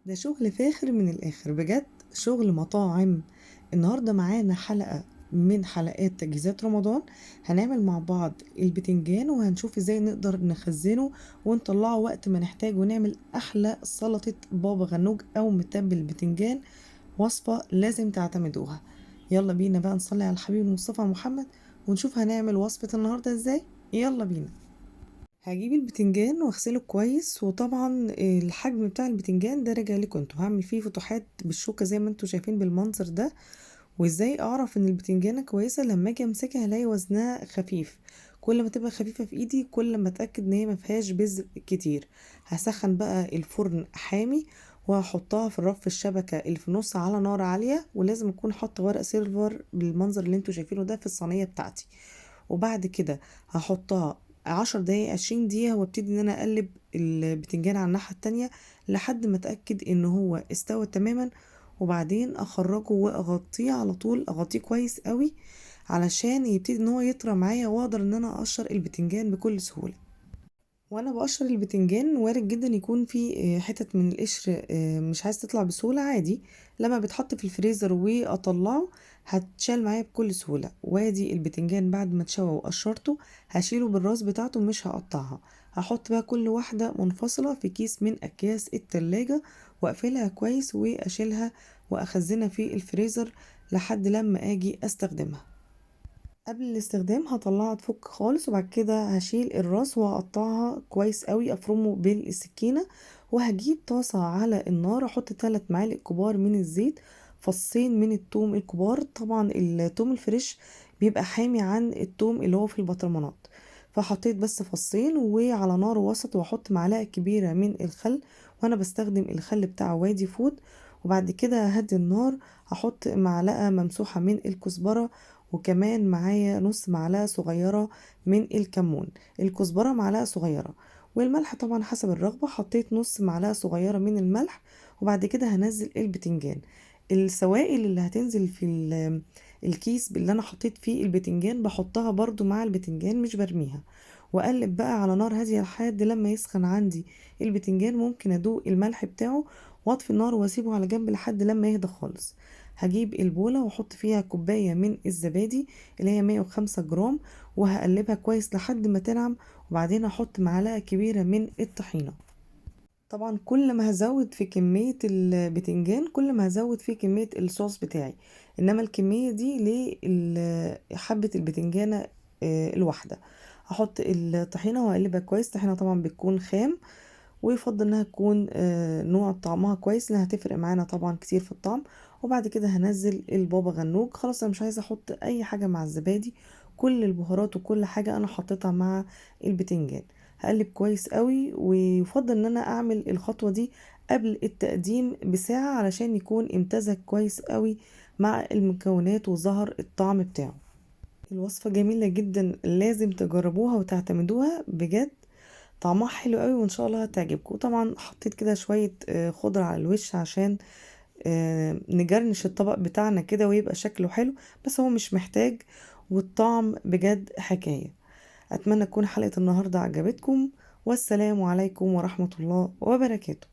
ده شغل فاخر من الآخر بجد، شغل مطاعم. النهاردة معانا حلقة من حلقات تجهيزات رمضان. هنعمل مع بعض البتنجان وهنشوف ازاي نقدر نخزنه ونطلعه وقت ما نحتاج ونعمل أحلى سلطة بابا غنوج أو متبل البتنجان. وصفة لازم تعتمدوها. يلا بينا بقى نصلي على الحبيب المصطفى محمد ونشوف هنعمل وصفة النهاردة ازاي. يلا بينا. هجيب البتنجان واغسله كويس، وطبعا الحجم بتاع البتنجان ده راجع لكم انتوا. هعمل فيه فتحات بالشوكة زي ما انتوا شايفين بالمنظر ده. وازاي اعرف ان البتنجانة كويسة؟ لما اجي امسكها الاقي وزنها خفيف. كل ما تبقى خفيفة في ايدي كل ما اتأكد ان هي ما فيهاش بذر كتير. هسخن بقى الفرن حامي وهحطها في الرف الشبكة اللي في النص على نار عالية، ولازم اكون حاطة ورق سيلفر بالمنظر اللي انتوا شايفينه ده في الصينية بتاعتي. وبعد كده هحطها 10 دقايق 20 دقيقة، وابتدي ان انا اقلب البتنجان على الناحية التانية لحد ما اتأكد ان هو استوى تماما. وبعدين اخرجه واغطيه على طول، اغطيه كويس قوي علشان يبتدي ان هو يطرى معايا واقدر ان انا اقشر البتنجان بكل سهولة. وانا بقشر البتنجان وارد جدا يكون في حتت من القشر مش عايز تطلع بسهولة. عادي، لما بتحط في الفريزر واطلعه هتشال معايا بكل سهولة. وادي البتنجان بعد ما اتشوى وقشرته هشيله بالراس بتاعته، مش هقطعها. هحط بقى كل واحدة منفصلة في كيس من اكياس التلاجة واقفلها كويس واشيلها واخزنها في الفريزر لحد لما اجي استخدمها. قبل الاستخدام هطلعها تفك خالص، وبعد كده هشيل الراس وهقطعها كويس قوي افرمه بالسكينة. وهجيب طاسة على النار احط 3 معالق كبار من الزيت، فصين من التوم الكبار. طبعا التوم الفريش بيبقى حامي عن التوم اللي هو في البطرمانات. فحطيت بس فصين وعلى نار وسط، واحط معلقة كبيرة من الخل، وانا بستخدم الخل بتاع وادي فود. وبعد كده هدي النار، هحط معلقة ممسوحة من الكزبرة، وكمان معايا نص معلقة صغيرة من الكمون. الكزبرة معلقة صغيرة، والملح طبعا حسب الرغبة. حطيت نص معلقة صغيرة من الملح. وبعد كده هنزل البتنجان. السوائل اللي هتنزل في الكيس اللي انا حطيت فيه البتنجان بحطها برضو مع البتنجان، مش برميها. واقلب بقى على نار هادية لحد لما يسخن عندي البتنجان. ممكن ادوق الملح بتاعه واطفي النار واسيبه على جنب لحد لما يهدى خالص. هجيب البولة واحط فيها كوباية من الزبادي اللي هي 105 جرام، وهقلبها كويس لحد ما تنعم. وبعدين احط معلقة كبيرة من الطحينة. طبعا كل ما هزود في كمية البتنجان كل ما هزود في كمية الصوص بتاعي، انما الكمية دي لحبة البتنجانة الواحدة. هحط الطحينة واقلبها كويس. الطحينة طبعا بتكون خام، ويفضل انها تكون نوع طعمها كويس لانها هتفرق معانا طبعا كتير في الطعم. وبعد كده هنزل البابا غنوج. خلاص انا مش عايزه احط اي حاجه مع الزبادي، كل البهارات وكل حاجه انا حطيتها مع البتنجان. هقلب كويس قوي، ويفضل ان انا اعمل الخطوه دي قبل التقديم بساعه علشان يكون امتزج كويس قوي مع المكونات وظهر الطعم بتاعه. الوصفه جميله جدا، لازم تجربوها وتعتمدوها بجد. طعمها حلو قوي وان شاء الله هتعجبكم. طبعا حطيت كده شوية خضرة على الوش عشان نجرنش الطبق بتاعنا كده ويبقى شكله حلو، بس هو مش محتاج. والطعم بجد حكاية. اتمنى تكون حلقة النهاردة عجبتكم، والسلام عليكم ورحمة الله وبركاته.